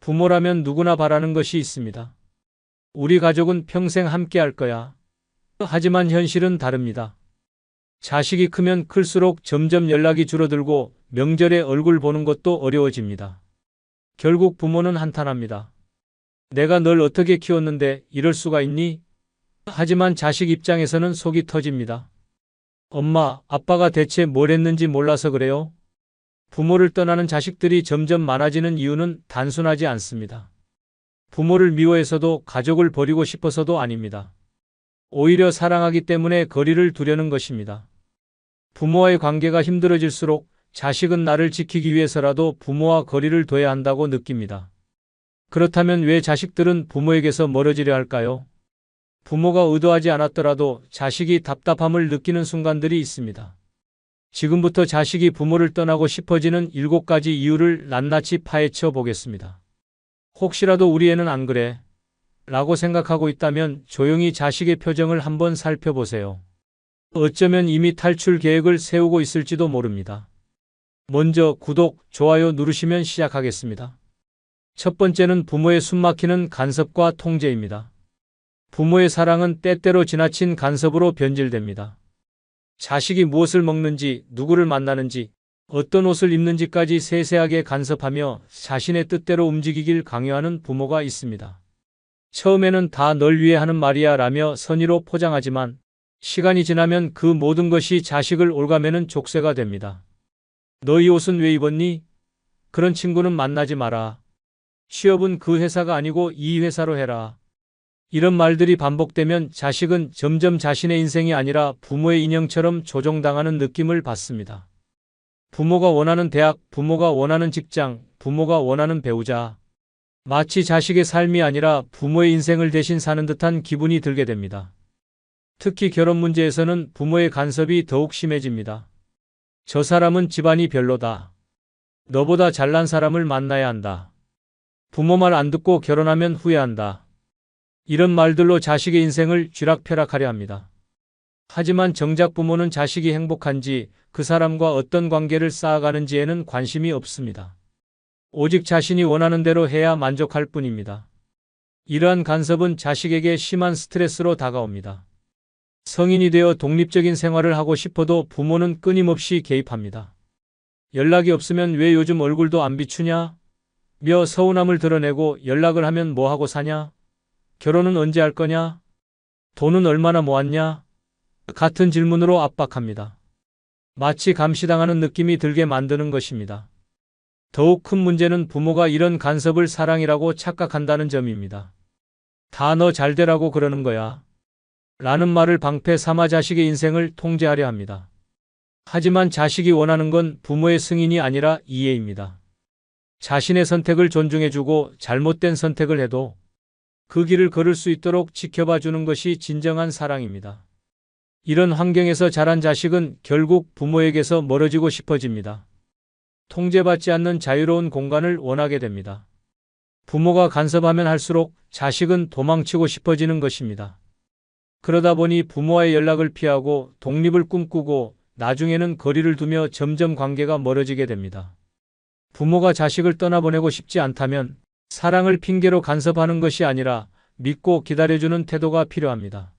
부모라면 누구나 바라는 것이 있습니다. 우리 가족은 평생 함께 할 거야. 하지만 현실은 다릅니다. 자식이 크면 클수록 점점 연락이 줄어들고 명절에 얼굴 보는 것도 어려워집니다. 결국 부모는 한탄합니다. 내가 널 어떻게 키웠는데 이럴 수가 있니? 하지만 자식 입장에서는 속이 터집니다. 엄마, 아빠가 대체 뭘 했는지 몰라서 그래요? 부모를 떠나는 자식들이 점점 많아지는 이유는 단순하지 않습니다. 부모를 미워해서도 가족을 버리고 싶어서도 아닙니다. 오히려 사랑하기 때문에 거리를 두려는 것입니다. 부모와의 관계가 힘들어질수록 자식은 나를 지키기 위해서라도 부모와 거리를 둬야 한다고 느낍니다. 그렇다면 왜 자식들은 부모에게서 멀어지려 할까요? 부모가 의도하지 않았더라도 자식이 답답함을 느끼는 순간들이 있습니다. 지금부터 자식이 부모를 떠나고 싶어지는 7가지 이유를 낱낱이 파헤쳐 보겠습니다. 혹시라도 우리 애는 안 그래? 라고 생각하고 있다면 조용히 자식의 표정을 한번 살펴보세요. 어쩌면 이미 탈출 계획을 세우고 있을지도 모릅니다. 먼저 구독, 좋아요 누르시면 시작하겠습니다. 첫 번째는 부모의 숨막히는 간섭과 통제입니다. 부모의 사랑은 때때로 지나친 간섭으로 변질됩니다. 자식이 무엇을 먹는지, 누구를 만나는지, 어떤 옷을 입는지까지 세세하게 간섭하며 자신의 뜻대로 움직이길 강요하는 부모가 있습니다. 처음에는 다 널 위해 하는 말이야 라며 선의로 포장하지만 시간이 지나면 그 모든 것이 자식을 옭아매는 족쇄가 됩니다. 너 이 옷은 왜 입었니? 그런 친구는 만나지 마라. 취업은 그 회사가 아니고 이 회사로 해라. 이런 말들이 반복되면 자식은 점점 자신의 인생이 아니라 부모의 인형처럼 조종당하는 느낌을 받습니다. 부모가 원하는 대학, 부모가 원하는 직장, 부모가 원하는 배우자. 마치 자식의 삶이 아니라 부모의 인생을 대신 사는 듯한 기분이 들게 됩니다. 특히 결혼 문제에서는 부모의 간섭이 더욱 심해집니다. 저 사람은 집안이 별로다. 너보다 잘난 사람을 만나야 한다. 부모 말 안 듣고 결혼하면 후회한다. 이런 말들로 자식의 인생을 쥐락펴락하려 합니다. 하지만 정작 부모는 자식이 행복한지 그 사람과 어떤 관계를 쌓아가는지에는 관심이 없습니다. 오직 자신이 원하는 대로 해야 만족할 뿐입니다. 이러한 간섭은 자식에게 심한 스트레스로 다가옵니다. 성인이 되어 독립적인 생활을 하고 싶어도 부모는 끊임없이 개입합니다. 연락이 없으면 왜 요즘 얼굴도 안 비추냐? 며 서운함을 드러내고 연락을 하면 뭐하고 사냐? 결혼은 언제 할 거냐? 돈은 얼마나 모았냐? 같은 질문으로 압박합니다. 마치 감시당하는 느낌이 들게 만드는 것입니다. 더욱 큰 문제는 부모가 이런 간섭을 사랑이라고 착각한다는 점입니다. 다 너 잘되라고 그러는 거야. 라는 말을 방패 삼아 자식의 인생을 통제하려 합니다. 하지만 자식이 원하는 건 부모의 승인이 아니라 이해입니다. 자신의 선택을 존중해주고 잘못된 선택을 해도 그 길을 걸을 수 있도록 지켜봐 주는 것이 진정한 사랑입니다. 이런 환경에서 자란 자식은 결국 부모에게서 멀어지고 싶어집니다. 통제받지 않는 자유로운 공간을 원하게 됩니다. 부모가 간섭하면 할수록 자식은 도망치고 싶어지는 것입니다. 그러다 보니 부모와의 연락을 피하고 독립을 꿈꾸고 나중에는 거리를 두며 점점 관계가 멀어지게 됩니다. 부모가 자식을 떠나보내고 싶지 않다면 사랑을 핑계로 간섭하는 것이 아니라 믿고 기다려주는 태도가 필요합니다.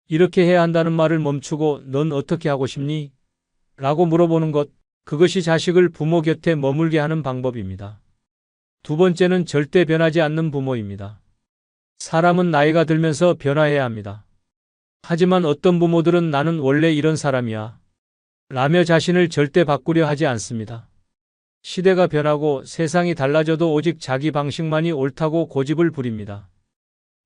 이렇게 해야 한다는 말을 멈추고 넌 어떻게 하고 싶니? 라고 물어보는 것, 그것이 자식을 부모 곁에 머물게 하는 방법입니다. 두 번째는 절대 변하지 않는 부모입니다. 사람은 나이가 들면서 변화해야 합니다. 하지만 어떤 부모들은 나는 원래 이런 사람이야 라며 자신을 절대 바꾸려 하지 않습니다. 시대가 변하고 세상이 달라져도 오직 자기 방식만이 옳다고 고집을 부립니다.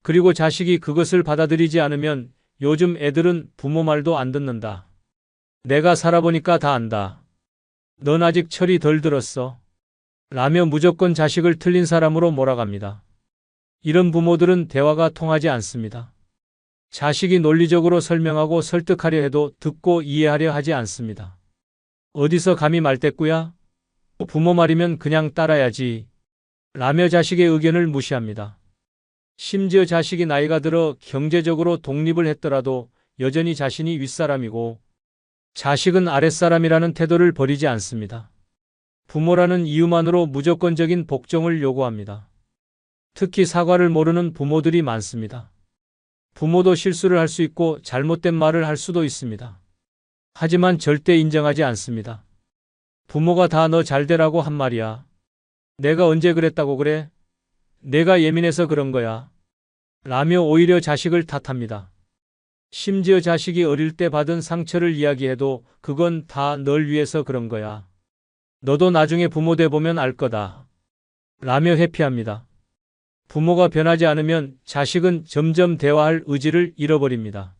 그리고 자식이 그것을 받아들이지 않으면 요즘 애들은 부모 말도 안 듣는다. 내가 살아보니까 다 안다. 넌 아직 철이 덜 들었어. 라며 무조건 자식을 틀린 사람으로 몰아갑니다. 이런 부모들은 대화가 통하지 않습니다. 자식이 논리적으로 설명하고 설득하려 해도 듣고 이해하려 하지 않습니다. 어디서 감히 말대꾸야? 부모 말이면 그냥 따라야지. 라며 자식의 의견을 무시합니다. 심지어 자식이 나이가 들어 경제적으로 독립을 했더라도 여전히 자신이 윗사람이고 자식은 아랫사람이라는 태도를 버리지 않습니다. 부모라는 이유만으로 무조건적인 복종을 요구합니다. 특히 사과를 모르는 부모들이 많습니다. 부모도 실수를 할 수 있고 잘못된 말을 할 수도 있습니다. 하지만 절대 인정하지 않습니다. 부모가 다 너 잘되라고 한 말이야. 내가 언제 그랬다고 그래? 내가 예민해서 그런 거야. 라며 오히려 자식을 탓합니다. 심지어 자식이 어릴 때 받은 상처를 이야기해도 그건 다 널 위해서 그런 거야. 너도 나중에 부모 돼 보면 알 거다. 라며 회피합니다. 부모가 변하지 않으면 자식은 점점 대화할 의지를 잃어버립니다.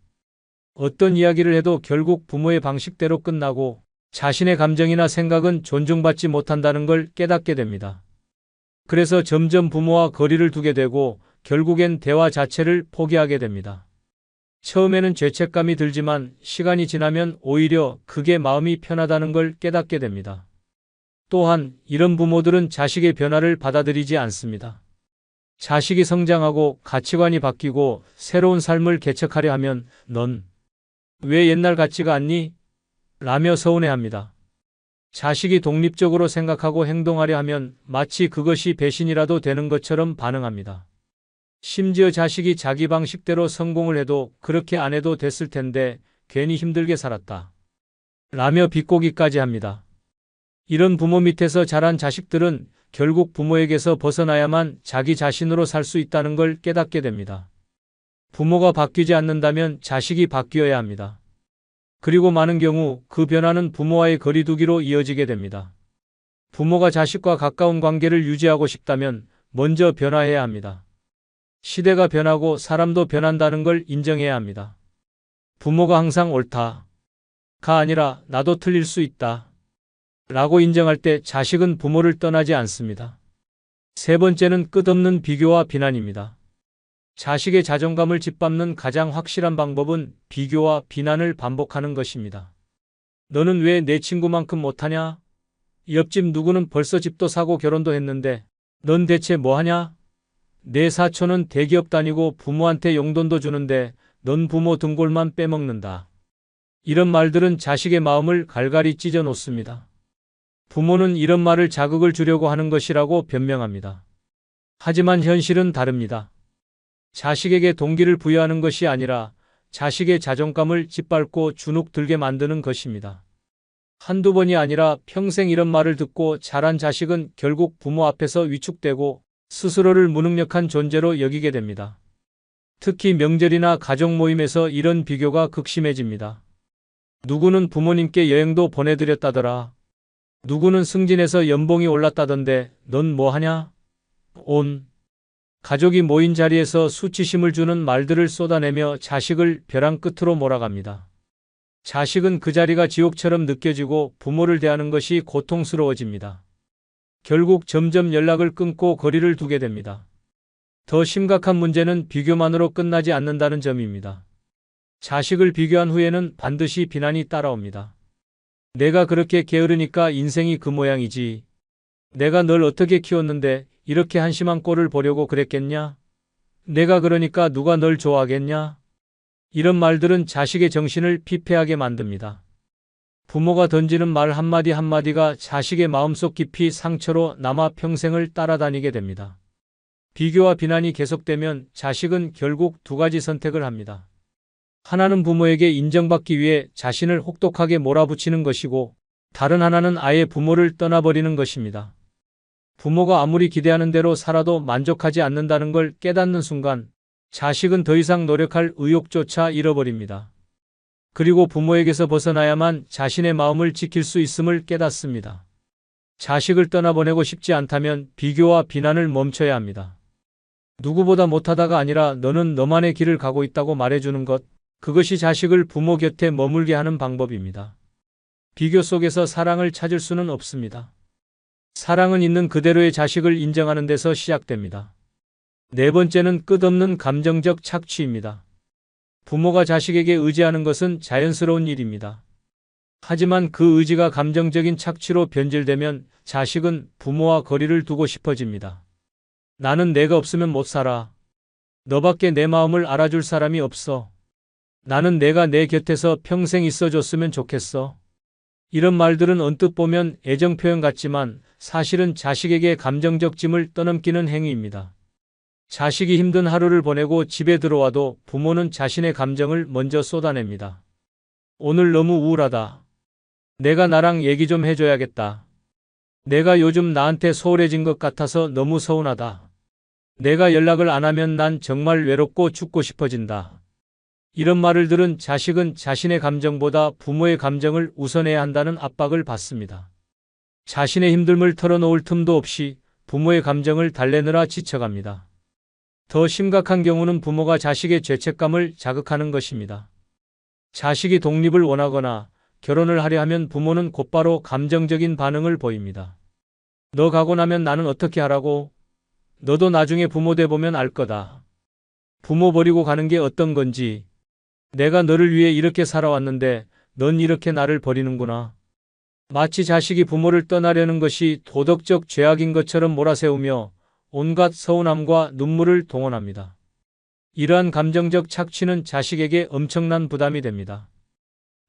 어떤 이야기를 해도 결국 부모의 방식대로 끝나고 자신의 감정이나 생각은 존중받지 못한다는 걸 깨닫게 됩니다. 그래서 점점 부모와 거리를 두게 되고 결국엔 대화 자체를 포기하게 됩니다. 처음에는 죄책감이 들지만 시간이 지나면 오히려 그게 마음이 편하다는 걸 깨닫게 됩니다. 또한 이런 부모들은 자식의 변화를 받아들이지 않습니다. 자식이 성장하고 가치관이 바뀌고 새로운 삶을 개척하려 하면 넌 왜 옛날 같지가 않니? 라며 서운해합니다. 자식이 독립적으로 생각하고 행동하려 하면 마치 그것이 배신이라도 되는 것처럼 반응합니다. 심지어 자식이 자기 방식대로 성공을 해도 그렇게 안 해도 됐을 텐데 괜히 힘들게 살았다. 라며 비꼬기까지 합니다. 이런 부모 밑에서 자란 자식들은 결국 부모에게서 벗어나야만 자기 자신으로 살 수 있다는 걸 깨닫게 됩니다. 부모가 바뀌지 않는다면 자식이 바뀌어야 합니다. 그리고 많은 경우 그 변화는 부모와의 거리두기로 이어지게 됩니다. 부모가 자식과 가까운 관계를 유지하고 싶다면 먼저 변화해야 합니다. 시대가 변하고 사람도 변한다는 걸 인정해야 합니다. 부모가 항상 옳다가 아니라 나도 틀릴 수 있다 라고 인정할 때 자식은 부모를 떠나지 않습니다. 세 번째는 끝없는 비교와 비난입니다. 자식의 자존감을 짓밟는 가장 확실한 방법은 비교와 비난을 반복하는 것입니다. 너는 왜 내 친구만큼 못하냐? 옆집 누구는 벌써 집도 사고 결혼도 했는데 넌 대체 뭐하냐? 내 사촌은 대기업 다니고 부모한테 용돈도 주는데 넌 부모 등골만 빼먹는다. 이런 말들은 자식의 마음을 갈갈이 찢어 놓습니다. 부모는 이런 말을 자극을 주려고 하는 것이라고 변명합니다. 하지만 현실은 다릅니다. 자식에게 동기를 부여하는 것이 아니라 자식의 자존감을 짓밟고 주눅 들게 만드는 것입니다. 한두 번이 아니라 평생 이런 말을 듣고 자란 자식은 결국 부모 앞에서 위축되고 스스로를 무능력한 존재로 여기게 됩니다. 특히 명절이나 가족 모임에서 이런 비교가 극심해집니다. 누구는 부모님께 여행도 보내드렸다더라. 누구는 승진해서 연봉이 올랐다던데 넌 뭐하냐? 온 가족이 모인 자리에서 수치심을 주는 말들을 쏟아내며 자식을 벼랑 끝으로 몰아갑니다. 자식은 그 자리가 지옥처럼 느껴지고 부모를 대하는 것이 고통스러워집니다. 결국 점점 연락을 끊고 거리를 두게 됩니다. 더 심각한 문제는 비교만으로 끝나지 않는다는 점입니다. 자식을 비교한 후에는 반드시 비난이 따라옵니다. 내가 그렇게 게으르니까 인생이 그 모양이지. 내가 널 어떻게 키웠는데 이렇게 한심한 꼴을 보려고 그랬겠냐? 내가 그러니까 누가 널 좋아하겠냐? 이런 말들은 자식의 정신을 피폐하게 만듭니다. 부모가 던지는 말 한마디 한마디가 자식의 마음속 깊이 상처로 남아 평생을 따라다니게 됩니다. 비교와 비난이 계속되면 자식은 결국 두 가지 선택을 합니다. 하나는 부모에게 인정받기 위해 자신을 혹독하게 몰아붙이는 것이고, 다른 하나는 아예 부모를 떠나버리는 것입니다. 부모가 아무리 기대하는 대로 살아도 만족하지 않는다는 걸 깨닫는 순간 자식은 더 이상 노력할 의욕조차 잃어버립니다. 그리고 부모에게서 벗어나야만 자신의 마음을 지킬 수 있음을 깨닫습니다. 자식을 떠나보내고 싶지 않다면 비교와 비난을 멈춰야 합니다. 누구보다 못하다가 아니라 너는 너만의 길을 가고 있다고 말해주는 것, 그것이 자식을 부모 곁에 머물게 하는 방법입니다. 비교 속에서 사랑을 찾을 수는 없습니다. 사랑은 있는 그대로의 자식을 인정하는 데서 시작됩니다. 네 번째는 끝없는 감정적 착취입니다. 부모가 자식에게 의지하는 것은 자연스러운 일입니다. 하지만 그 의지가 감정적인 착취로 변질되면 자식은 부모와 거리를 두고 싶어집니다. 나는 내가 없으면 못 살아. 너밖에 내 마음을 알아줄 사람이 없어. 나는 내가 내 곁에서 평생 있어줬으면 좋겠어. 이런 말들은 언뜻 보면 애정 표현 같지만 사실은 자식에게 감정적 짐을 떠넘기는 행위입니다. 자식이 힘든 하루를 보내고 집에 들어와도 부모는 자신의 감정을 먼저 쏟아냅니다. 오늘 너무 우울하다. 내가 나랑 얘기 좀 해줘야겠다. 내가 요즘 나한테 소홀해진 것 같아서 너무 서운하다. 내가 연락을 안 하면 난 정말 외롭고 죽고 싶어진다. 이런 말을 들은 자식은 자신의 감정보다 부모의 감정을 우선해야 한다는 압박을 받습니다. 자신의 힘듦을 털어놓을 틈도 없이 부모의 감정을 달래느라 지쳐갑니다. 더 심각한 경우는 부모가 자식의 죄책감을 자극하는 것입니다. 자식이 독립을 원하거나 결혼을 하려 하면 부모는 곧바로 감정적인 반응을 보입니다. 너 가고 나면 나는 어떻게 하라고? 너도 나중에 부모 돼 보면 알 거다. 부모 버리고 가는 게 어떤 건지. 내가 너를 위해 이렇게 살아왔는데 넌 이렇게 나를 버리는구나. 마치 자식이 부모를 떠나려는 것이 도덕적 죄악인 것처럼 몰아세우며 온갖 서운함과 눈물을 동원합니다. 이러한 감정적 착취는 자식에게 엄청난 부담이 됩니다.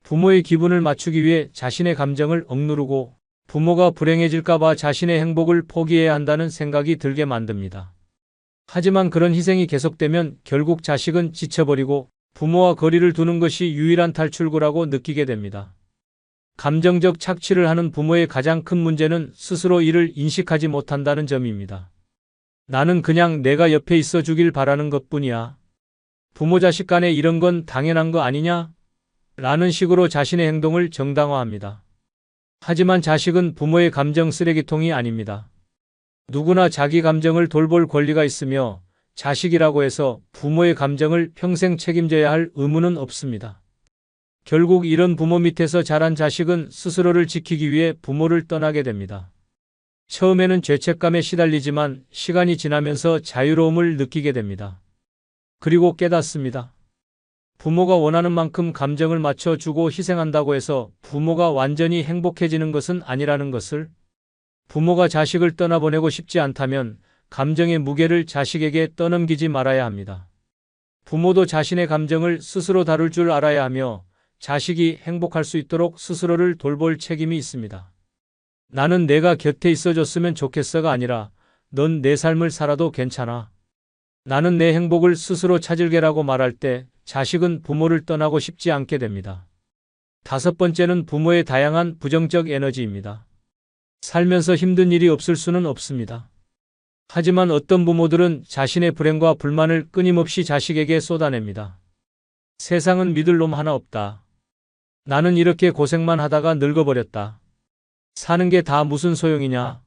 부모의 기분을 맞추기 위해 자신의 감정을 억누르고 부모가 불행해질까봐 자신의 행복을 포기해야 한다는 생각이 들게 만듭니다. 하지만 그런 희생이 계속되면 결국 자식은 지쳐버리고 부모와 거리를 두는 것이 유일한 탈출구라고 느끼게 됩니다. 감정적 착취를 하는 부모의 가장 큰 문제는 스스로 이를 인식하지 못한다는 점입니다. 나는 그냥 내가 옆에 있어 주길 바라는 것뿐이야. 부모 자식 간에 이런 건 당연한 거 아니냐? 라는 식으로 자신의 행동을 정당화합니다. 하지만 자식은 부모의 감정 쓰레기통이 아닙니다. 누구나 자기 감정을 돌볼 권리가 있으며 자식이라고 해서 부모의 감정을 평생 책임져야 할 의무는 없습니다. 결국 이런 부모 밑에서 자란 자식은 스스로를 지키기 위해 부모를 떠나게 됩니다. 처음에는 죄책감에 시달리지만 시간이 지나면서 자유로움을 느끼게 됩니다. 그리고 깨닫습니다. 부모가 원하는 만큼 감정을 맞춰주고 희생한다고 해서 부모가 완전히 행복해지는 것은 아니라는 것을, 부모가 자식을 떠나보내고 싶지 않다면 감정의 무게를 자식에게 떠넘기지 말아야 합니다. 부모도 자신의 감정을 스스로 다룰 줄 알아야 하며 자식이 행복할 수 있도록 스스로를 돌볼 책임이 있습니다. 나는 내가 곁에 있어줬으면 좋겠어가 아니라 넌 내 삶을 살아도 괜찮아. 나는 내 행복을 스스로 찾을게라고 말할 때 자식은 부모를 떠나고 싶지 않게 됩니다. 다섯 번째는 부모의 다양한 부정적 에너지입니다. 살면서 힘든 일이 없을 수는 없습니다. 하지만 어떤 부모들은 자신의 불행과 불만을 끊임없이 자식에게 쏟아냅니다. 세상은 믿을 놈 하나 없다. 나는 이렇게 고생만 하다가 늙어버렸다. 사는 게 다 무슨 소용이냐.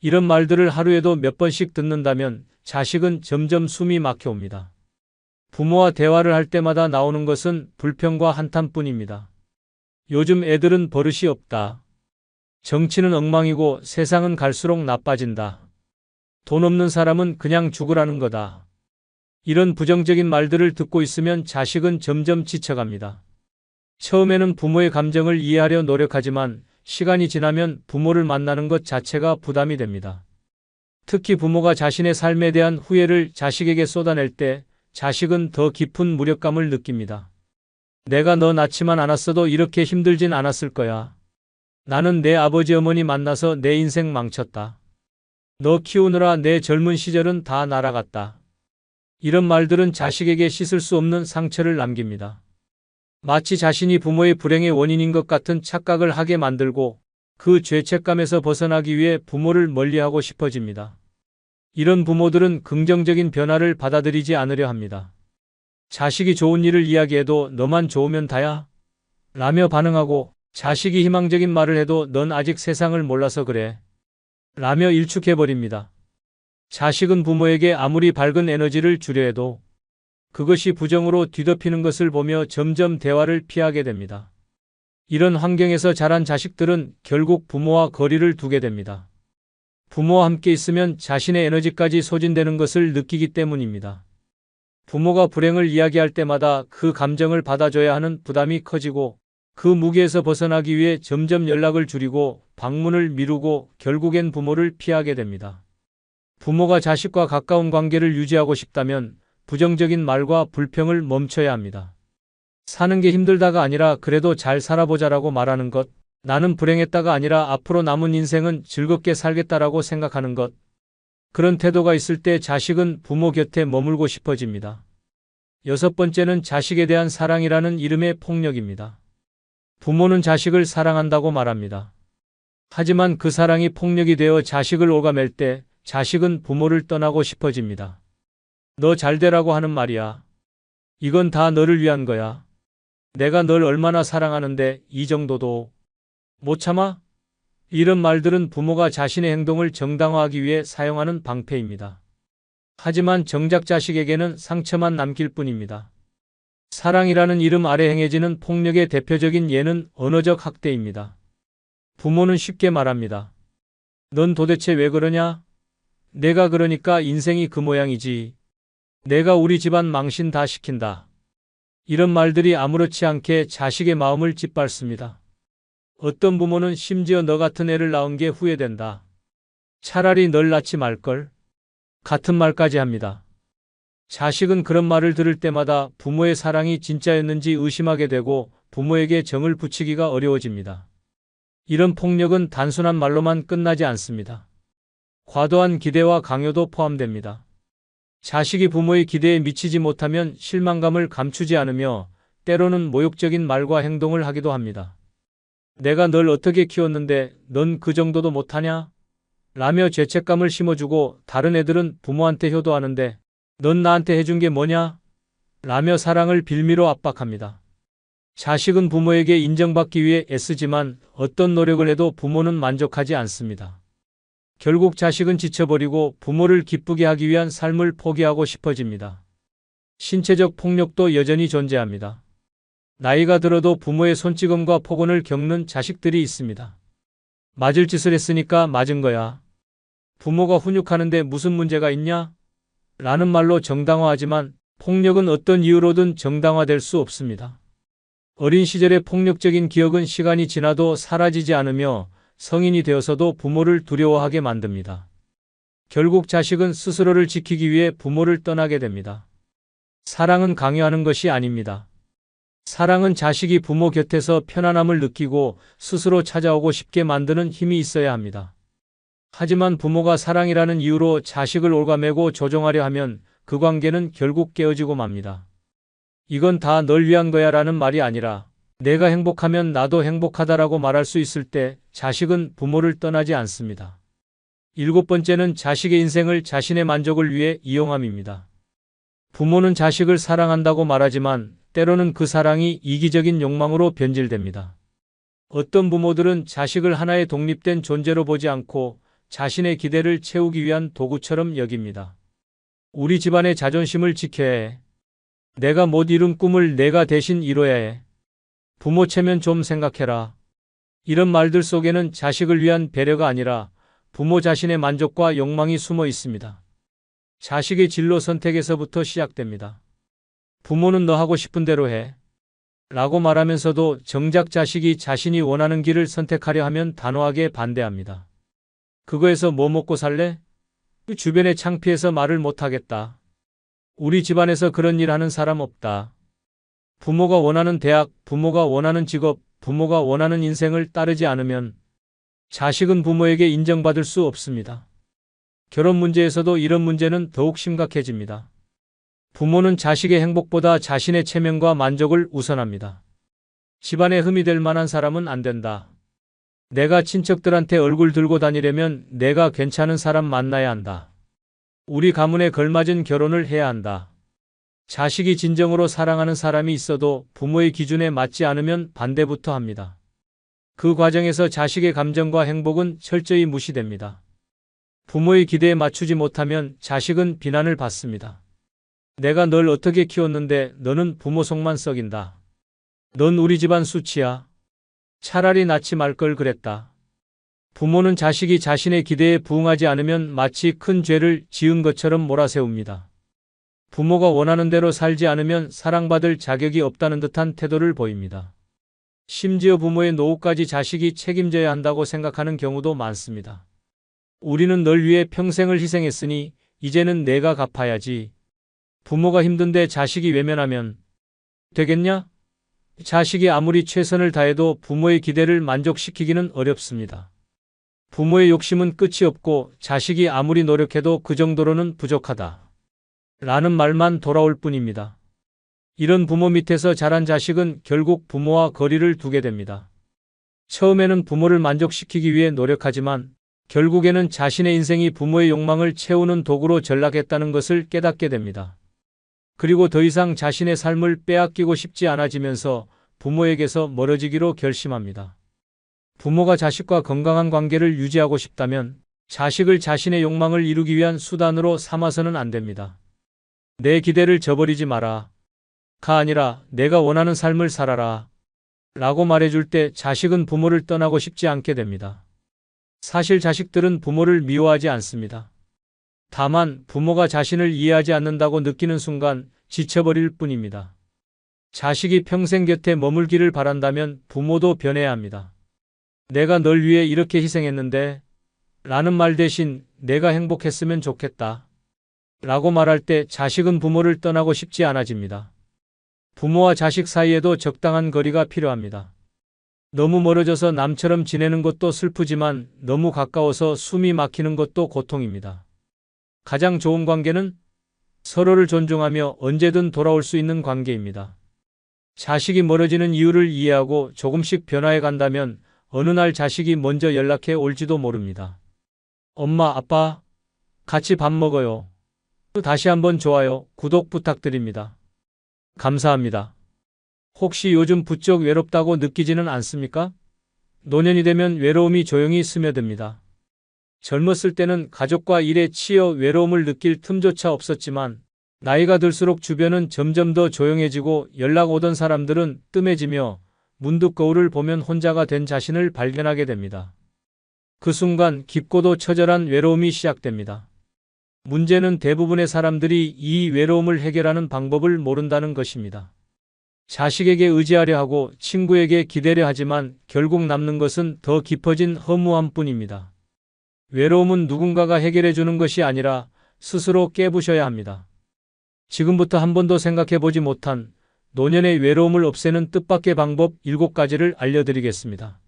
이런 말들을 하루에도 몇 번씩 듣는다면 자식은 점점 숨이 막혀옵니다. 부모와 대화를 할 때마다 나오는 것은 불평과 한탄뿐입니다. 요즘 애들은 버릇이 없다. 정치는 엉망이고 세상은 갈수록 나빠진다. 돈 없는 사람은 그냥 죽으라는 거다. 이런 부정적인 말들을 듣고 있으면 자식은 점점 지쳐갑니다. 처음에는 부모의 감정을 이해하려 노력하지만 시간이 지나면 부모를 만나는 것 자체가 부담이 됩니다. 특히 부모가 자신의 삶에 대한 후회를 자식에게 쏟아낼 때 자식은 더 깊은 무력감을 느낍니다. 내가 너 낳지만 않았어도 이렇게 힘들진 않았을 거야. 나는 내 아버지 어머니 만나서 내 인생 망쳤다. 너 키우느라 내 젊은 시절은 다 날아갔다. 이런 말들은 자식에게 씻을 수 없는 상처를 남깁니다. 마치 자신이 부모의 불행의 원인인 것 같은 착각을 하게 만들고 그 죄책감에서 벗어나기 위해 부모를 멀리하고 싶어집니다. 이런 부모들은 긍정적인 변화를 받아들이지 않으려 합니다. 자식이 좋은 일을 이야기해도 너만 좋으면 다야? 라며 반응하고 자식이 희망적인 말을 해도 넌 아직 세상을 몰라서 그래. 라며 일축해버립니다. 자식은 부모에게 아무리 밝은 에너지를 주려 해도 그것이 부정으로 뒤덮이는 것을 보며 점점 대화를 피하게 됩니다. 이런 환경에서 자란 자식들은 결국 부모와 거리를 두게 됩니다. 부모와 함께 있으면 자신의 에너지까지 소진되는 것을 느끼기 때문입니다. 부모가 불행을 이야기할 때마다 그 감정을 받아줘야 하는 부담이 커지고 그 무게에서 벗어나기 위해 점점 연락을 줄이고 방문을 미루고 결국엔 부모를 피하게 됩니다. 부모가 자식과 가까운 관계를 유지하고 싶다면 부정적인 말과 불평을 멈춰야 합니다. 사는 게 힘들다가 아니라 그래도 잘 살아보자라고 말하는 것, 나는 불행했다가 아니라 앞으로 남은 인생은 즐겁게 살겠다라고 생각하는 것, 그런 태도가 있을 때 자식은 부모 곁에 머물고 싶어집니다. 여섯 번째는 자식에 대한 사랑이라는 이름의 폭력입니다. 부모는 자식을 사랑한다고 말합니다. 하지만 그 사랑이 폭력이 되어 자식을 옭아맬 때 자식은 부모를 떠나고 싶어집니다. 너 잘 되라고 하는 말이야. 이건 다 너를 위한 거야. 내가 널 얼마나 사랑하는데 이 정도도 못 참아? 이런 말들은 부모가 자신의 행동을 정당화하기 위해 사용하는 방패입니다. 하지만 정작 자식에게는 상처만 남길 뿐입니다. 사랑이라는 이름 아래 행해지는 폭력의 대표적인 예는 언어적 학대입니다. 부모는 쉽게 말합니다. 넌 도대체 왜 그러냐? 내가 그러니까 인생이 그 모양이지. 내가 우리 집안 망신 다 시킨다. 이런 말들이 아무렇지 않게 자식의 마음을 짓밟습니다. 어떤 부모는 심지어 너 같은 애를 낳은 게 후회된다. 차라리 널 낳지 말걸. 같은 말까지 합니다. 자식은 그런 말을 들을 때마다 부모의 사랑이 진짜였는지 의심하게 되고 부모에게 정을 붙이기가 어려워집니다. 이런 폭력은 단순한 말로만 끝나지 않습니다. 과도한 기대와 강요도 포함됩니다. 자식이 부모의 기대에 미치지 못하면 실망감을 감추지 않으며 때로는 모욕적인 말과 행동을 하기도 합니다. 내가 널 어떻게 키웠는데 넌 그 정도도 못하냐? 라며 죄책감을 심어주고 다른 애들은 부모한테 효도하는데 넌 나한테 해준 게 뭐냐? 라며 사랑을 빌미로 압박합니다. 자식은 부모에게 인정받기 위해 애쓰지만 어떤 노력을 해도 부모는 만족하지 않습니다. 결국 자식은 지쳐버리고 부모를 기쁘게 하기 위한 삶을 포기하고 싶어집니다. 신체적 폭력도 여전히 존재합니다. 나이가 들어도 부모의 손찌검과 폭언을 겪는 자식들이 있습니다. 맞을 짓을 했으니까 맞은 거야. 부모가 훈육하는데 무슨 문제가 있냐? 라는 말로 정당화하지만 폭력은 어떤 이유로든 정당화될 수 없습니다. 어린 시절의 폭력적인 기억은 시간이 지나도 사라지지 않으며 성인이 되어서도 부모를 두려워하게 만듭니다. 결국 자식은 스스로를 지키기 위해 부모를 떠나게 됩니다. 사랑은 강요하는 것이 아닙니다. 사랑은 자식이 부모 곁에서 편안함을 느끼고 스스로 찾아오고 싶게 만드는 힘이 있어야 합니다. 하지만 부모가 사랑이라는 이유로 자식을 옭아매고 조종하려 하면 그 관계는 결국 깨어지고 맙니다. 이건 다 널 위한 거야 라는 말이 아니라 내가 행복하면 나도 행복하다라고 말할 수 있을 때 자식은 부모를 떠나지 않습니다. 일곱 번째는 자식의 인생을 자신의 만족을 위해 이용함입니다. 부모는 자식을 사랑한다고 말하지만 때로는 그 사랑이 이기적인 욕망으로 변질됩니다. 어떤 부모들은 자식을 하나의 독립된 존재로 보지 않고 자신의 기대를 채우기 위한 도구처럼 여깁니다. 우리 집안의 자존심을 지켜야 해. 내가 못 이룬 꿈을 내가 대신 이뤄야 해. 부모 체면 좀 생각해라. 이런 말들 속에는 자식을 위한 배려가 아니라 부모 자신의 만족과 욕망이 숨어 있습니다. 자식의 진로 선택에서부터 시작됩니다. 부모는 너 하고 싶은 대로 해. 라고 말하면서도 정작 자식이 자신이 원하는 길을 선택하려 하면 단호하게 반대합니다. 그거에서 뭐 먹고 살래? 주변에 창피해서 말을 못하겠다. 우리 집안에서 그런 일 하는 사람 없다. 부모가 원하는 대학, 부모가 원하는 직업, 부모가 원하는 인생을 따르지 않으면 자식은 부모에게 인정받을 수 없습니다. 결혼 문제에서도 이런 문제는 더욱 심각해집니다. 부모는 자식의 행복보다 자신의 체면과 만족을 우선합니다. 집안에 흠이 될 만한 사람은 안 된다. 내가 친척들한테 얼굴 들고 다니려면 내가 괜찮은 사람 만나야 한다. 우리 가문에 걸맞은 결혼을 해야 한다. 자식이 진정으로 사랑하는 사람이 있어도 부모의 기준에 맞지 않으면 반대부터 합니다. 그 과정에서 자식의 감정과 행복은 철저히 무시됩니다. 부모의 기대에 맞추지 못하면 자식은 비난을 받습니다. 내가 널 어떻게 키웠는데 너는 부모 속만 썩인다. 넌 우리 집안 수치야. 차라리 낳지 말 걸 그랬다. 부모는 자식이 자신의 기대에 부응하지 않으면 마치 큰 죄를 지은 것처럼 몰아세웁니다. 부모가 원하는 대로 살지 않으면 사랑받을 자격이 없다는 듯한 태도를 보입니다. 심지어 부모의 노후까지 자식이 책임져야 한다고 생각하는 경우도 많습니다. 우리는 널 위해 평생을 희생했으니 이제는 내가 갚아야지. 부모가 힘든데 자식이 외면하면 되겠냐? 자식이 아무리 최선을 다해도 부모의 기대를 만족시키기는 어렵습니다. 부모의 욕심은 끝이 없고 자식이 아무리 노력해도 그 정도로는 부족하다. 라는 말만 돌아올 뿐입니다. 이런 부모 밑에서 자란 자식은 결국 부모와 거리를 두게 됩니다. 처음에는 부모를 만족시키기 위해 노력하지만 결국에는 자신의 인생이 부모의 욕망을 채우는 도구로 전락했다는 것을 깨닫게 됩니다. 그리고 더 이상 자신의 삶을 빼앗기고 싶지 않아지면서 부모에게서 멀어지기로 결심합니다. 부모가 자식과 건강한 관계를 유지하고 싶다면 자식을 자신의 욕망을 이루기 위한 수단으로 삼아서는 안 됩니다. 내 기대를 저버리지 마라. 가 아니라 내가 원하는 삶을 살아라. 라고 말해줄 때 자식은 부모를 떠나고 싶지 않게 됩니다. 사실 자식들은 부모를 미워하지 않습니다. 다만 부모가 자신을 이해하지 않는다고 느끼는 순간 지쳐버릴 뿐입니다. 자식이 평생 곁에 머물기를 바란다면 부모도 변해야 합니다. 내가 널 위해 이렇게 희생했는데 라는 말 대신 내가 행복했으면 좋겠다. 라고 말할 때 자식은 부모를 떠나고 싶지 않아집니다. 부모와 자식 사이에도 적당한 거리가 필요합니다. 너무 멀어져서 남처럼 지내는 것도 슬프지만 너무 가까워서 숨이 막히는 것도 고통입니다. 가장 좋은 관계는 서로를 존중하며 언제든 돌아올 수 있는 관계입니다. 자식이 멀어지는 이유를 이해하고 조금씩 변화해 간다면 어느 날 자식이 먼저 연락해 올지도 모릅니다. 엄마, 아빠, 같이 밥 먹어요. 다시 한번 좋아요, 구독 부탁드립니다. 감사합니다. 혹시 요즘 부쩍 외롭다고 느끼지는 않습니까? 노년이 되면 외로움이 조용히 스며듭니다. 젊었을 때는 가족과 일에 치여 외로움을 느낄 틈조차 없었지만 나이가 들수록 주변은 점점 더 조용해지고 연락 오던 사람들은 뜸해지며 문득 거울을 보면 혼자가 된 자신을 발견하게 됩니다. 그 순간 깊고도 처절한 외로움이 시작됩니다. 문제는 대부분의 사람들이 이 외로움을 해결하는 방법을 모른다는 것입니다. 자식에게 의지하려 하고 친구에게 기대려 하지만 결국 남는 것은 더 깊어진 허무함뿐입니다. 외로움은 누군가가 해결해 주는 것이 아니라 스스로 깨부셔야 합니다. 지금부터 한 번도 생각해 보지 못한 노년의 외로움을 없애는 뜻밖의 방법 7가지를 알려드리겠습니다.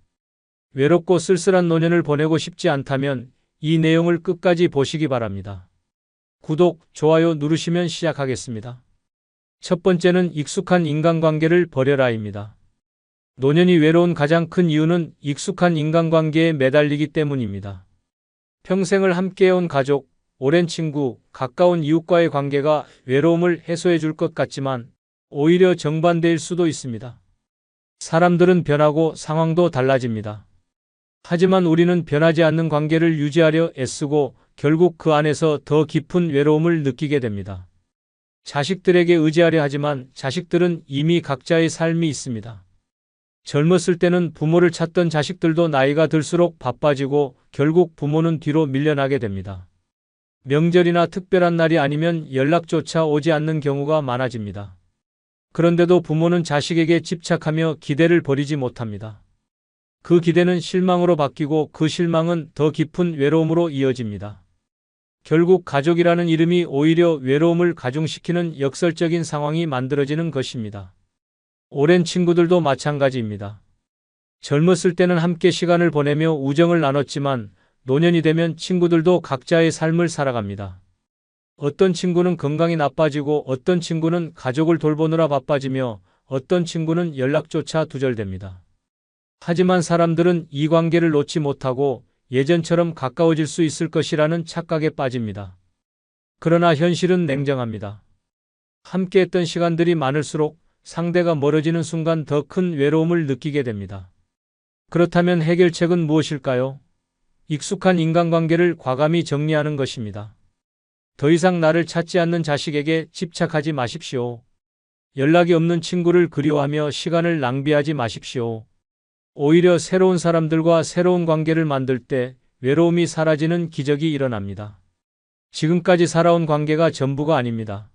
외롭고 쓸쓸한 노년을 보내고 싶지 않다면 이 내용을 끝까지 보시기 바랍니다. 구독, 좋아요 누르시면 시작하겠습니다. 첫 번째는 익숙한 인간관계를 버려라입니다. 노년이 외로운 가장 큰 이유는 익숙한 인간관계에 매달리기 때문입니다. 평생을 함께해온 가족, 오랜 친구, 가까운 이웃과의 관계가 외로움을 해소해 줄 것 같지만 오히려 정반대일 수도 있습니다. 사람들은 변하고 상황도 달라집니다. 하지만 우리는 변하지 않는 관계를 유지하려 애쓰고 결국 그 안에서 더 깊은 외로움을 느끼게 됩니다. 자식들에게 의지하려 하지만 자식들은 이미 각자의 삶이 있습니다. 젊었을 때는 부모를 찾던 자식들도 나이가 들수록 바빠지고 결국 부모는 뒤로 밀려나게 됩니다. 명절이나 특별한 날이 아니면 연락조차 오지 않는 경우가 많아집니다. 그런데도 부모는 자식에게 집착하며 기대를 버리지 못합니다. 그 기대는 실망으로 바뀌고 그 실망은 더 깊은 외로움으로 이어집니다. 결국 가족이라는 이름이 오히려 외로움을 가중시키는 역설적인 상황이 만들어지는 것입니다. 오랜 친구들도 마찬가지입니다. 젊었을 때는 함께 시간을 보내며 우정을 나눴지만 노년이 되면 친구들도 각자의 삶을 살아갑니다. 어떤 친구는 건강이 나빠지고 어떤 친구는 가족을 돌보느라 바빠지며 어떤 친구는 연락조차 두절됩니다. 하지만 사람들은 이 관계를 놓지 못하고 예전처럼 가까워질 수 있을 것이라는 착각에 빠집니다. 그러나 현실은 냉정합니다. 함께했던 시간들이 많을수록 상대가 멀어지는 순간 더 큰 외로움을 느끼게 됩니다. 그렇다면 해결책은 무엇일까요? 익숙한 인간관계를 과감히 정리하는 것입니다. 더 이상 나를 찾지 않는 자식에게 집착하지 마십시오. 연락이 없는 친구를 그리워하며 시간을 낭비하지 마십시오. 오히려 새로운 사람들과 새로운 관계를 만들 때 외로움이 사라지는 기적이 일어납니다. 지금까지 살아온 관계가 전부가 아닙니다.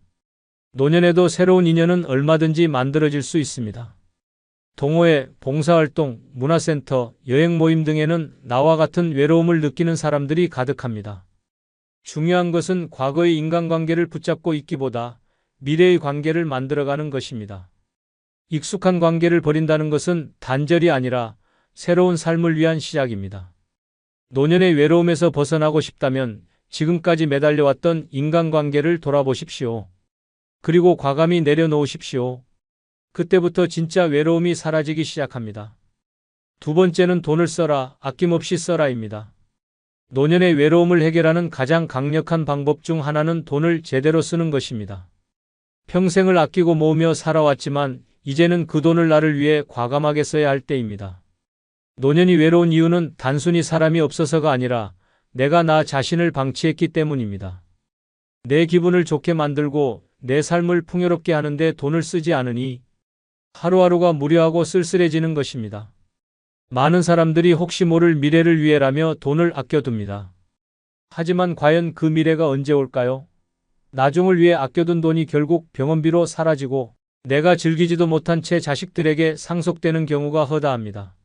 노년에도 새로운 인연은 얼마든지 만들어질 수 있습니다. 동호회, 봉사활동, 문화센터, 여행 모임 등에는 나와 같은 외로움을 느끼는 사람들이 가득합니다. 중요한 것은 과거의 인간관계를 붙잡고 있기보다 미래의 관계를 만들어가는 것입니다. 익숙한 관계를 버린다는 것은 단절이 아니라 새로운 삶을 위한 시작입니다. 노년의 외로움에서 벗어나고 싶다면 지금까지 매달려왔던 인간관계를 돌아보십시오. 그리고 과감히 내려놓으십시오. 그때부터 진짜 외로움이 사라지기 시작합니다. 두 번째는 돈을 써라, 아낌없이 써라입니다. 노년의 외로움을 해결하는 가장 강력한 방법 중 하나는 돈을 제대로 쓰는 것입니다. 평생을 아끼고 모으며 살아왔지만 이제는 그 돈을 나를 위해 과감하게 써야 할 때입니다. 노년이 외로운 이유는 단순히 사람이 없어서가 아니라 내가 나 자신을 방치했기 때문입니다. 내 기분을 좋게 만들고 내 삶을 풍요롭게 하는데 돈을 쓰지 않으니 하루하루가 무료하고 쓸쓸해지는 것입니다. 많은 사람들이 혹시 모를 미래를 위해라며 돈을 아껴둡니다. 하지만 과연 그 미래가 언제 올까요? 나중을 위해 아껴둔 돈이 결국 병원비로 사라지고 내가 즐기지도 못한 채 자식들에게 상속되는 경우가 허다합니다.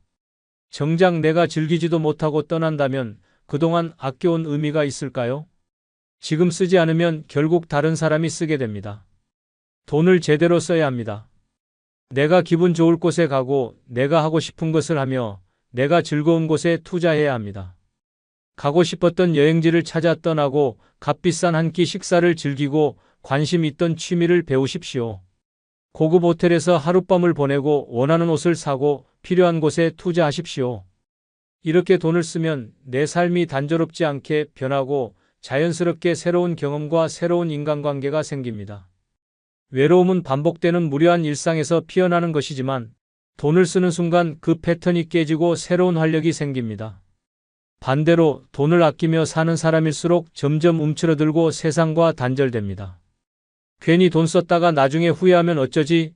정작 내가 즐기지도 못하고 떠난다면 그동안 아껴온 의미가 있을까요? 지금 쓰지 않으면 결국 다른 사람이 쓰게 됩니다. 돈을 제대로 써야 합니다. 내가 기분 좋을 곳에 가고 내가 하고 싶은 것을 하며 내가 즐거운 곳에 투자해야 합니다. 가고 싶었던 여행지를 찾아 떠나고 값비싼 한 끼 식사를 즐기고 관심 있던 취미를 배우십시오. 고급 호텔에서 하룻밤을 보내고 원하는 옷을 사고 필요한 곳에 투자하십시오. 이렇게 돈을 쓰면 내 삶이 단조롭지 않게 변하고 자연스럽게 새로운 경험과 새로운 인간관계가 생깁니다. 외로움은 반복되는 무료한 일상에서 피어나는 것이지만 돈을 쓰는 순간 그 패턴이 깨지고 새로운 활력이 생깁니다. 반대로 돈을 아끼며 사는 사람일수록 점점 움츠러들고 세상과 단절됩니다. 괜히 돈 썼다가 나중에 후회하면 어쩌지?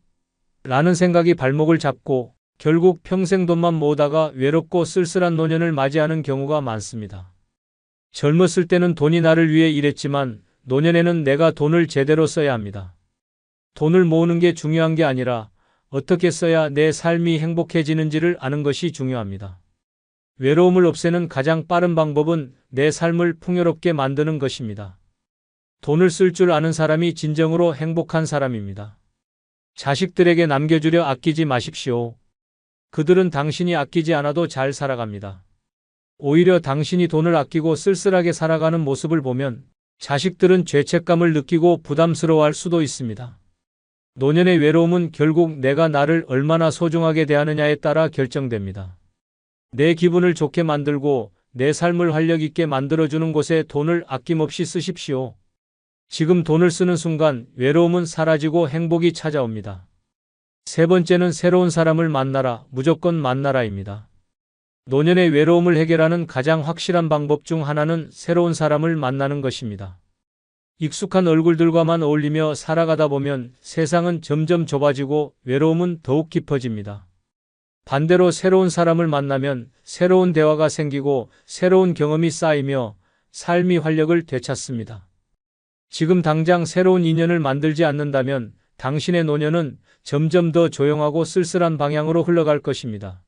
라는 생각이 발목을 잡고 결국 평생 돈만 모으다가 외롭고 쓸쓸한 노년을 맞이하는 경우가 많습니다. 젊었을 때는 돈이 나를 위해 일했지만 노년에는 내가 돈을 제대로 써야 합니다. 돈을 모으는 게 중요한 게 아니라 어떻게 써야 내 삶이 행복해지는지를 아는 것이 중요합니다. 외로움을 없애는 가장 빠른 방법은 내 삶을 풍요롭게 만드는 것입니다. 돈을 쓸 줄 아는 사람이 진정으로 행복한 사람입니다. 자식들에게 남겨주려 아끼지 마십시오. 그들은 당신이 아끼지 않아도 잘 살아갑니다. 오히려 당신이 돈을 아끼고 쓸쓸하게 살아가는 모습을 보면 자식들은 죄책감을 느끼고 부담스러워할 수도 있습니다. 노년의 외로움은 결국 내가 나를 얼마나 소중하게 대하느냐에 따라 결정됩니다. 내 기분을 좋게 만들고 내 삶을 활력 있게 만들어주는 곳에 돈을 아낌없이 쓰십시오. 지금 돈을 쓰는 순간 외로움은 사라지고 행복이 찾아옵니다. 세 번째는 새로운 사람을 만나라, 무조건 만나라입니다. 노년의 외로움을 해결하는 가장 확실한 방법 중 하나는 새로운 사람을 만나는 것입니다. 익숙한 얼굴들과만 어울리며 살아가다 보면 세상은 점점 좁아지고 외로움은 더욱 깊어집니다. 반대로 새로운 사람을 만나면 새로운 대화가 생기고 새로운 경험이 쌓이며 삶이 활력을 되찾습니다. 지금 당장 새로운 인연을 만들지 않는다면 당신의 노년은 점점 더 조용하고 쓸쓸한 방향으로 흘러갈 것입니다.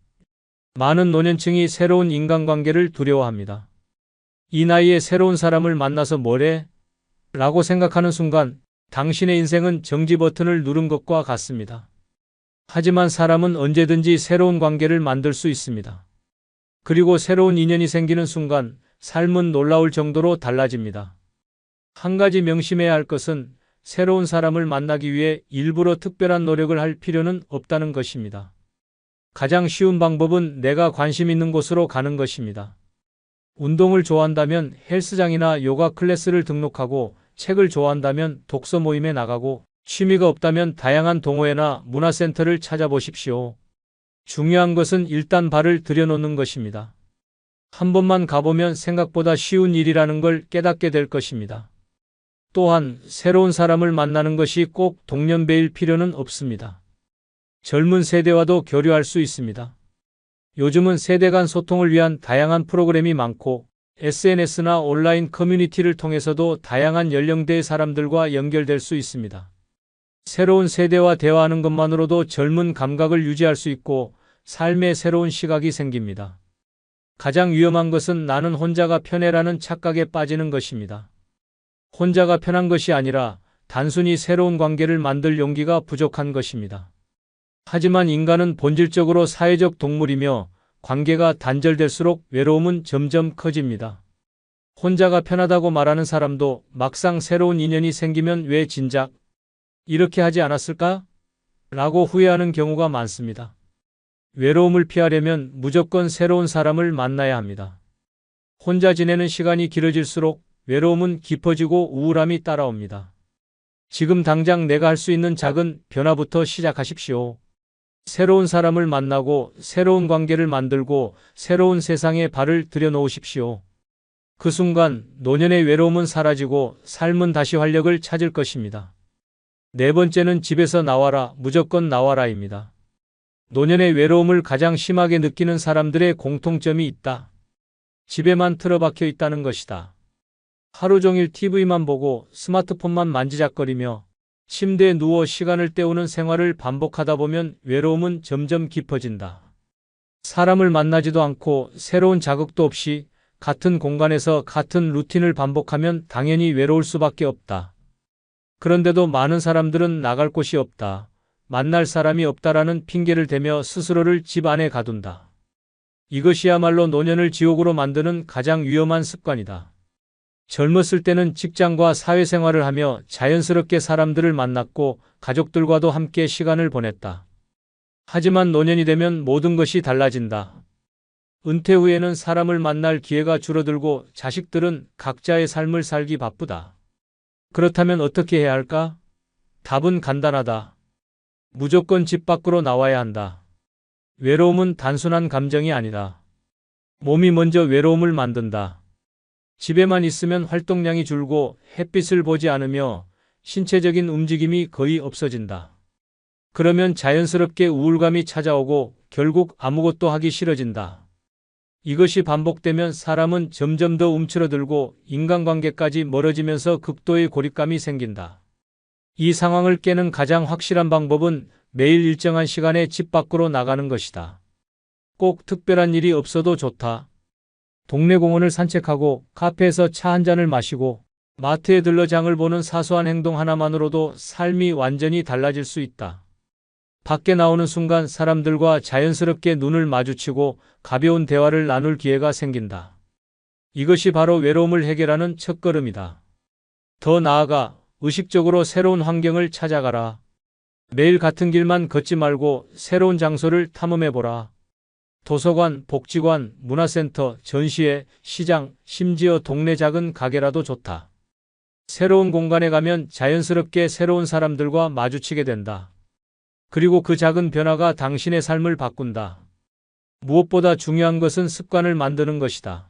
많은 노년층이 새로운 인간관계를 두려워합니다. 이 나이에 새로운 사람을 만나서 뭐래? 라고 생각하는 순간 당신의 인생은 정지 버튼을 누른 것과 같습니다. 하지만 사람은 언제든지 새로운 관계를 만들 수 있습니다. 그리고 새로운 인연이 생기는 순간 삶은 놀라울 정도로 달라집니다. 한 가지 명심해야 할 것은 새로운 사람을 만나기 위해 일부러 특별한 노력을 할 필요는 없다는 것입니다. 가장 쉬운 방법은 내가 관심 있는 곳으로 가는 것입니다. 운동을 좋아한다면 헬스장이나 요가 클래스를 등록하고 책을 좋아한다면 독서 모임에 나가고 취미가 없다면 다양한 동호회나 문화센터를 찾아보십시오. 중요한 것은 일단 발을 들여놓는 것입니다. 한 번만 가보면 생각보다 쉬운 일이라는 걸 깨닫게 될 것입니다. 또한 새로운 사람을 만나는 것이 꼭 동년배일 필요는 없습니다. 젊은 세대와도 교류할 수 있습니다. 요즘은 세대 간 소통을 위한 다양한 프로그램이 많고 SNS나 온라인 커뮤니티를 통해서도 다양한 연령대의 사람들과 연결될 수 있습니다. 새로운 세대와 대화하는 것만으로도 젊은 감각을 유지할 수 있고 삶의 새로운 시각이 생깁니다. 가장 위험한 것은 나는 혼자가 편해라는 착각에 빠지는 것입니다. 혼자가 편한 것이 아니라 단순히 새로운 관계를 만들 용기가 부족한 것입니다. 하지만 인간은 본질적으로 사회적 동물이며 관계가 단절될수록 외로움은 점점 커집니다. 혼자가 편하다고 말하는 사람도 막상 새로운 인연이 생기면 왜 진작 이렇게 하지 않았을까? 라고 후회하는 경우가 많습니다. 외로움을 피하려면 무조건 새로운 사람을 만나야 합니다. 혼자 지내는 시간이 길어질수록 외로움은 깊어지고 우울함이 따라옵니다. 지금 당장 내가 할 수 있는 작은 변화부터 시작하십시오. 새로운 사람을 만나고 새로운 관계를 만들고 새로운 세상에 발을 들여놓으십시오. 그 순간 노년의 외로움은 사라지고 삶은 다시 활력을 찾을 것입니다. 네 번째는 집에서 나와라, 무조건 나와라입니다. 노년의 외로움을 가장 심하게 느끼는 사람들의 공통점이 있다. 집에만 틀어박혀 있다는 것이다. 하루 종일 TV만 보고 스마트폰만 만지작거리며 침대에 누워 시간을 때우는 생활을 반복하다 보면 외로움은 점점 깊어진다. 사람을 만나지도 않고 새로운 자극도 없이 같은 공간에서 같은 루틴을 반복하면 당연히 외로울 수밖에 없다. 그런데도 많은 사람들은 나갈 곳이 없다, 만날 사람이 없다라는 핑계를 대며 스스로를 집 안에 가둔다. 이것이야말로 노년을 지옥으로 만드는 가장 위험한 습관이다. 젊었을 때는 직장과 사회생활을 하며 자연스럽게 사람들을 만났고 가족들과도 함께 시간을 보냈다. 하지만 노년이 되면 모든 것이 달라진다. 은퇴 후에는 사람을 만날 기회가 줄어들고 자식들은 각자의 삶을 살기 바쁘다. 그렇다면 어떻게 해야 할까? 답은 간단하다. 무조건 집 밖으로 나와야 한다. 외로움은 단순한 감정이 아니다. 몸이 먼저 외로움을 만든다. 집에만 있으면 활동량이 줄고 햇빛을 보지 않으며 신체적인 움직임이 거의 없어진다. 그러면 자연스럽게 우울감이 찾아오고 결국 아무것도 하기 싫어진다. 이것이 반복되면 사람은 점점 더 움츠러들고 인간관계까지 멀어지면서 극도의 고립감이 생긴다. 이 상황을 깨는 가장 확실한 방법은 매일 일정한 시간에 집 밖으로 나가는 것이다. 꼭 특별한 일이 없어도 좋다. 동네 공원을 산책하고 카페에서 차 한 잔을 마시고 마트에 들러 장을 보는 사소한 행동 하나만으로도 삶이 완전히 달라질 수 있다. 밖에 나오는 순간 사람들과 자연스럽게 눈을 마주치고 가벼운 대화를 나눌 기회가 생긴다. 이것이 바로 외로움을 해결하는 첫걸음이다. 더 나아가 의식적으로 새로운 환경을 찾아가라. 매일 같은 길만 걷지 말고 새로운 장소를 탐험해보라. 도서관, 복지관, 문화센터, 전시회, 시장, 심지어 동네 작은 가게라도 좋다. 새로운 공간에 가면 자연스럽게 새로운 사람들과 마주치게 된다. 그리고 그 작은 변화가 당신의 삶을 바꾼다. 무엇보다 중요한 것은 습관을 만드는 것이다.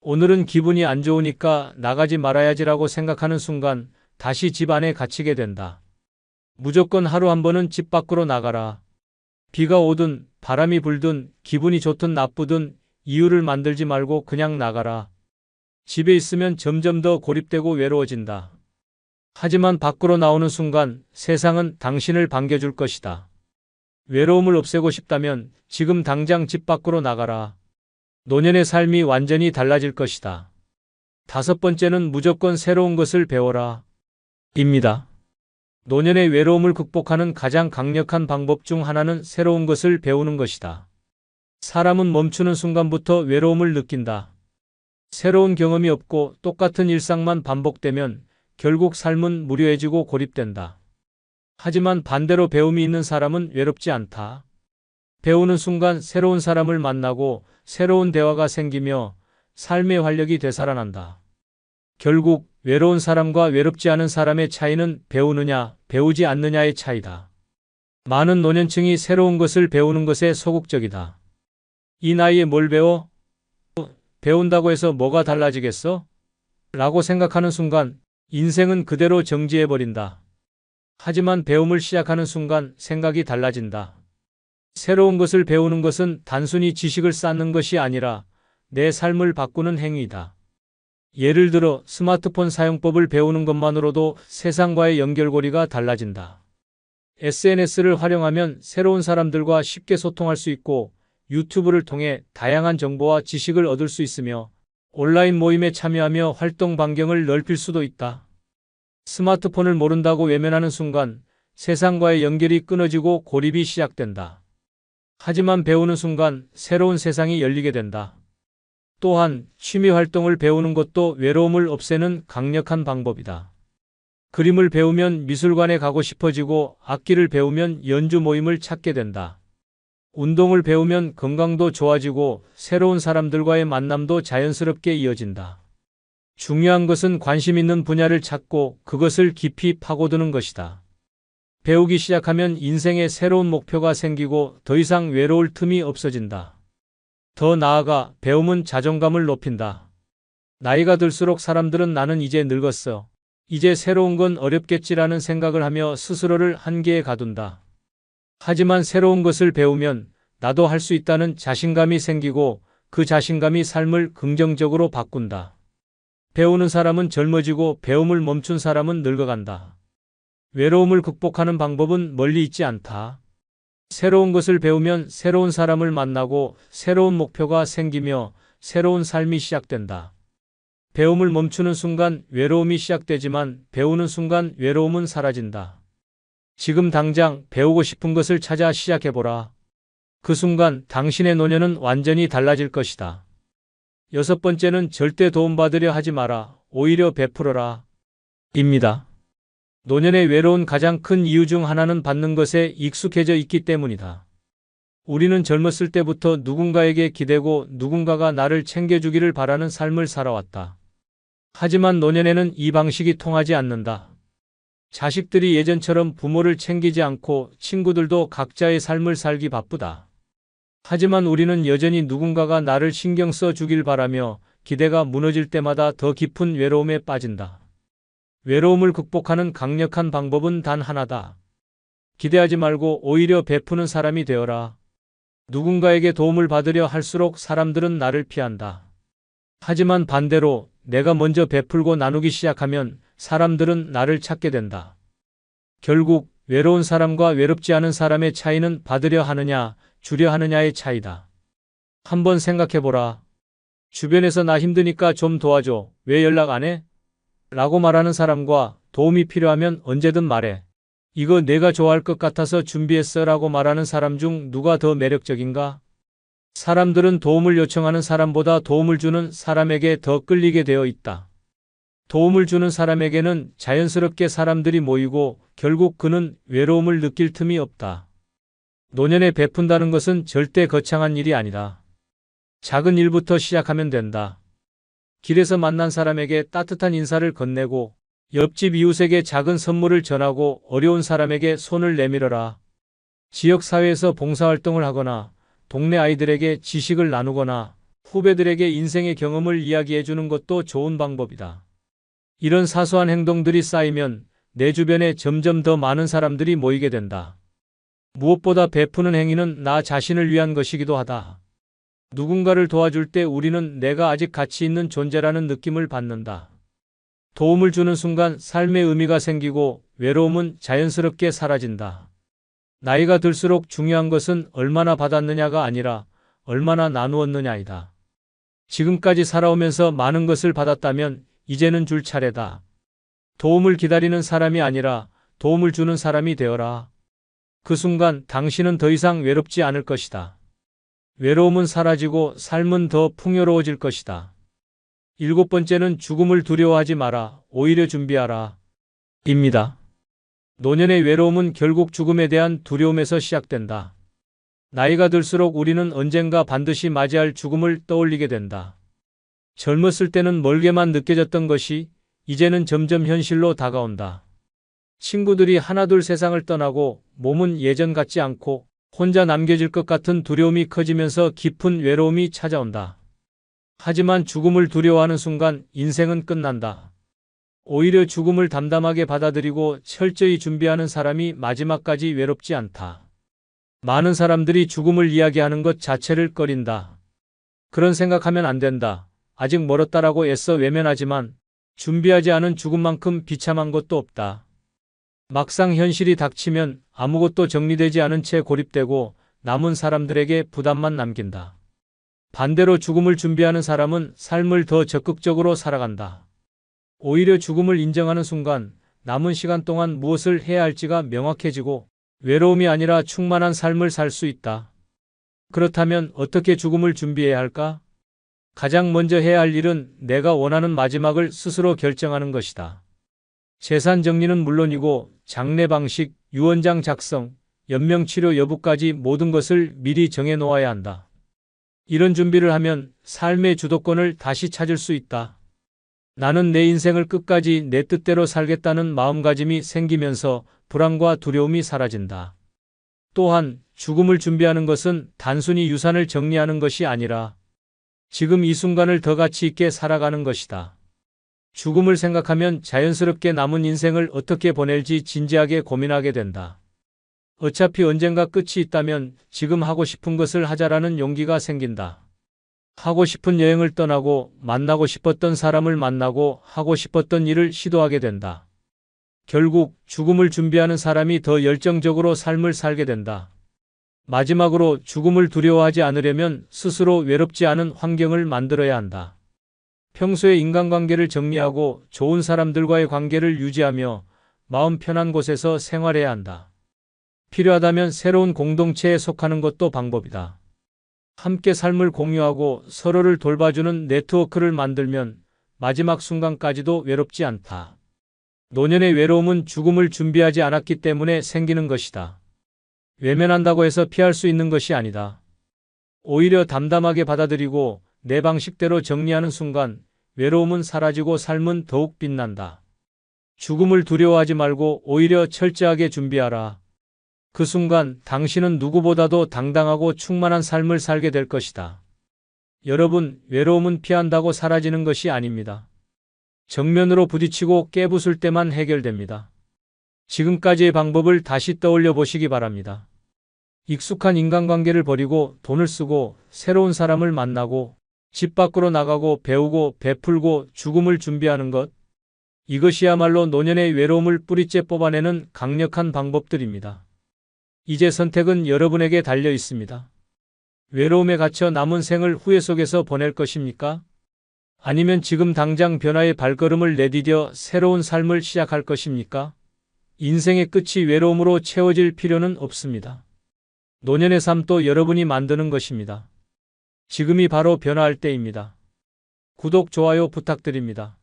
오늘은 기분이 안 좋으니까 나가지 말아야지라고 생각하는 순간 다시 집 안에 갇히게 된다. 무조건 하루 한 번은 집 밖으로 나가라. 비가 오든 바람이 불든 기분이 좋든 나쁘든 이유를 만들지 말고 그냥 나가라. 집에 있으면 점점 더 고립되고 외로워진다. 하지만 밖으로 나오는 순간 세상은 당신을 반겨줄 것이다. 외로움을 없애고 싶다면 지금 당장 집 밖으로 나가라. 노년의 삶이 완전히 달라질 것이다. 다섯 번째는 무조건 새로운 것을 배워라. 입니다. 노년의 외로움을 극복하는 가장 강력한 방법 중 하나는 새로운 것을 배우는 것이다. 사람은 멈추는 순간부터 외로움을 느낀다. 새로운 경험이 없고 똑같은 일상만 반복되면 결국 삶은 무료해지고 고립된다. 하지만 반대로 배움이 있는 사람은 외롭지 않다. 배우는 순간 새로운 사람을 만나고 새로운 대화가 생기며 삶의 활력이 되살아난다. 결국 외로운 사람과 외롭지 않은 사람의 차이는 배우느냐, 배우지 않느냐의 차이다. 많은 노년층이 새로운 것을 배우는 것에 소극적이다. 이 나이에 뭘 배워? 배운다고 해서 뭐가 달라지겠어? 라고 생각하는 순간 인생은 그대로 정지해버린다. 하지만 배움을 시작하는 순간 생각이 달라진다. 새로운 것을 배우는 것은 단순히 지식을 쌓는 것이 아니라 내 삶을 바꾸는 행위이다. 예를 들어 스마트폰 사용법을 배우는 것만으로도 세상과의 연결고리가 달라진다. SNS를 활용하면 새로운 사람들과 쉽게 소통할 수 있고 유튜브를 통해 다양한 정보와 지식을 얻을 수 있으며 온라인 모임에 참여하며 활동 반경을 넓힐 수도 있다. 스마트폰을 모른다고 외면하는 순간 세상과의 연결이 끊어지고 고립이 시작된다. 하지만 배우는 순간 새로운 세상이 열리게 된다. 또한 취미 활동을 배우는 것도 외로움을 없애는 강력한 방법이다. 그림을 배우면 미술관에 가고 싶어지고 악기를 배우면 연주 모임을 찾게 된다. 운동을 배우면 건강도 좋아지고 새로운 사람들과의 만남도 자연스럽게 이어진다. 중요한 것은 관심 있는 분야를 찾고 그것을 깊이 파고드는 것이다. 배우기 시작하면 인생에 새로운 목표가 생기고 더 이상 외로울 틈이 없어진다. 더 나아가 배움은 자존감을 높인다. 나이가 들수록 사람들은 나는 이제 늙었어. 이제 새로운 건 어렵겠지라는 생각을 하며 스스로를 한계에 가둔다. 하지만 새로운 것을 배우면 나도 할 수 있다는 자신감이 생기고 그 자신감이 삶을 긍정적으로 바꾼다. 배우는 사람은 젊어지고 배움을 멈춘 사람은 늙어간다. 외로움을 극복하는 방법은 멀리 있지 않다. 새로운 것을 배우면 새로운 사람을 만나고 새로운 목표가 생기며 새로운 삶이 시작된다. 배움을 멈추는 순간 외로움이 시작되지만 배우는 순간 외로움은 사라진다. 지금 당장 배우고 싶은 것을 찾아 시작해보라. 그 순간 당신의 노년은 완전히 달라질 것이다. 6번째는 절대 도움받으려 하지 마라. 오히려 베풀어라. 입니다. 노년의 외로운 가장 큰 이유 중 하나는 받는 것에 익숙해져 있기 때문이다. 우리는 젊었을 때부터 누군가에게 기대고 누군가가 나를 챙겨주기를 바라는 삶을 살아왔다. 하지만 노년에는 이 방식이 통하지 않는다. 자식들이 예전처럼 부모를 챙기지 않고 친구들도 각자의 삶을 살기 바쁘다. 하지만 우리는 여전히 누군가가 나를 신경 써 주길 바라며 기대가 무너질 때마다 더 깊은 외로움에 빠진다. 외로움을 극복하는 강력한 방법은 단 하나다. 기대하지 말고 오히려 베푸는 사람이 되어라. 누군가에게 도움을 받으려 할수록 사람들은 나를 피한다. 하지만 반대로 내가 먼저 베풀고 나누기 시작하면 사람들은 나를 찾게 된다. 결국 외로운 사람과 외롭지 않은 사람의 차이는 받으려 하느냐, 주려 하느냐의 차이다. 한번 생각해보라. 주변에서 나 힘드니까 좀 도와줘. 왜 연락 안 해? 라고 말하는 사람과 도움이 필요하면 언제든 말해. 이거 내가 좋아할 것 같아서 준비했어 라고 말하는 사람 중 누가 더 매력적인가? 사람들은 도움을 요청하는 사람보다 도움을 주는 사람에게 더 끌리게 되어 있다. 도움을 주는 사람에게는 자연스럽게 사람들이 모이고 결국 그는 외로움을 느낄 틈이 없다. 노년에 베푼다는 것은 절대 거창한 일이 아니다. 작은 일부터 시작하면 된다. 길에서 만난 사람에게 따뜻한 인사를 건네고 옆집 이웃에게 작은 선물을 전하고 어려운 사람에게 손을 내밀어라. 지역사회에서 봉사활동을 하거나 동네 아이들에게 지식을 나누거나 후배들에게 인생의 경험을 이야기해 주는 것도 좋은 방법이다. 이런 사소한 행동들이 쌓이면 내 주변에 점점 더 많은 사람들이 모이게 된다. 무엇보다 베푸는 행위는 나 자신을 위한 것이기도 하다. 누군가를 도와줄 때 우리는 내가 아직 가치 있는 존재라는 느낌을 받는다. 도움을 주는 순간 삶의 의미가 생기고 외로움은 자연스럽게 사라진다. 나이가 들수록 중요한 것은 얼마나 받았느냐가 아니라 얼마나 나누었느냐이다. 지금까지 살아오면서 많은 것을 받았다면 이제는 줄 차례다. 도움을 기다리는 사람이 아니라 도움을 주는 사람이 되어라. 그 순간 당신은 더 이상 외롭지 않을 것이다. 외로움은 사라지고 삶은 더 풍요로워질 것이다. 7번째는 죽음을 두려워하지 마라. 오히려 준비하라. 입니다. 노년의 외로움은 결국 죽음에 대한 두려움에서 시작된다. 나이가 들수록 우리는 언젠가 반드시 맞이할 죽음을 떠올리게 된다. 젊었을 때는 멀게만 느껴졌던 것이 이제는 점점 현실로 다가온다. 친구들이 하나둘 세상을 떠나고 몸은 예전 같지 않고 혼자 남겨질 것 같은 두려움이 커지면서 깊은 외로움이 찾아온다. 하지만 죽음을 두려워하는 순간 인생은 끝난다. 오히려 죽음을 담담하게 받아들이고 철저히 준비하는 사람이 마지막까지 외롭지 않다. 많은 사람들이 죽음을 이야기하는 것 자체를 꺼린다. 그런 생각하면 안 된다. 아직 멀었다라고 애써 외면하지만 준비하지 않은 죽음만큼 비참한 것도 없다. 막상 현실이 닥치면 아무것도 정리되지 않은 채 고립되고 남은 사람들에게 부담만 남긴다. 반대로 죽음을 준비하는 사람은 삶을 더 적극적으로 살아간다. 오히려 죽음을 인정하는 순간 남은 시간 동안 무엇을 해야 할지가 명확해지고 외로움이 아니라 충만한 삶을 살 수 있다. 그렇다면 어떻게 죽음을 준비해야 할까? 가장 먼저 해야 할 일은 내가 원하는 마지막을 스스로 결정하는 것이다. 재산 정리는 물론이고 장례 방식, 유언장 작성, 연명치료 여부까지 모든 것을 미리 정해 놓아야 한다. 이런 준비를 하면 삶의 주도권을 다시 찾을 수 있다. 나는 내 인생을 끝까지 내 뜻대로 살겠다는 마음가짐이 생기면서 불안과 두려움이 사라진다. 또한 죽음을 준비하는 것은 단순히 유산을 정리하는 것이 아니라 지금 이 순간을 더 가치 있게 살아가는 것이다. 죽음을 생각하면 자연스럽게 남은 인생을 어떻게 보낼지 진지하게 고민하게 된다. 어차피 언젠가 끝이 있다면 지금 하고 싶은 것을 하자라는 용기가 생긴다. 하고 싶은 여행을 떠나고 만나고 싶었던 사람을 만나고 하고 싶었던 일을 시도하게 된다. 결국 죽음을 준비하는 사람이 더 열정적으로 삶을 살게 된다. 마지막으로 죽음을 두려워하지 않으려면 스스로 외롭지 않은 환경을 만들어야 한다. 평소에 인간관계를 정리하고 좋은 사람들과의 관계를 유지하며 마음 편한 곳에서 생활해야 한다. 필요하다면 새로운 공동체에 속하는 것도 방법이다. 함께 삶을 공유하고 서로를 돌봐주는 네트워크를 만들면 마지막 순간까지도 외롭지 않다. 노년의 외로움은 죽음을 준비하지 않았기 때문에 생기는 것이다. 외면한다고 해서 피할 수 있는 것이 아니다. 오히려 담담하게 받아들이고 내 방식대로 정리하는 순간 외로움은 사라지고 삶은 더욱 빛난다. 죽음을 두려워하지 말고 오히려 철저하게 준비하라. 그 순간 당신은 누구보다도 당당하고 충만한 삶을 살게 될 것이다. 여러분, 외로움은 피한다고 사라지는 것이 아닙니다. 정면으로 부딪히고 깨부술 때만 해결됩니다. 지금까지의 방법을 다시 떠올려 보시기 바랍니다. 익숙한 인간관계를 버리고 돈을 쓰고 새로운 사람을 만나고 집 밖으로 나가고 배우고 베풀고 죽음을 준비하는 것. 이것이야말로 노년의 외로움을 뿌리째 뽑아내는 강력한 방법들입니다. 이제 선택은 여러분에게 달려 있습니다. 외로움에 갇혀 남은 생을 후회 속에서 보낼 것입니까? 아니면 지금 당장 변화의 발걸음을 내디뎌 새로운 삶을 시작할 것입니까? 인생의 끝이 외로움으로 채워질 필요는 없습니다. 노년의 삶도 여러분이 만드는 것입니다. 지금이 바로 변화할 때입니다. 구독, 좋아요 부탁드립니다.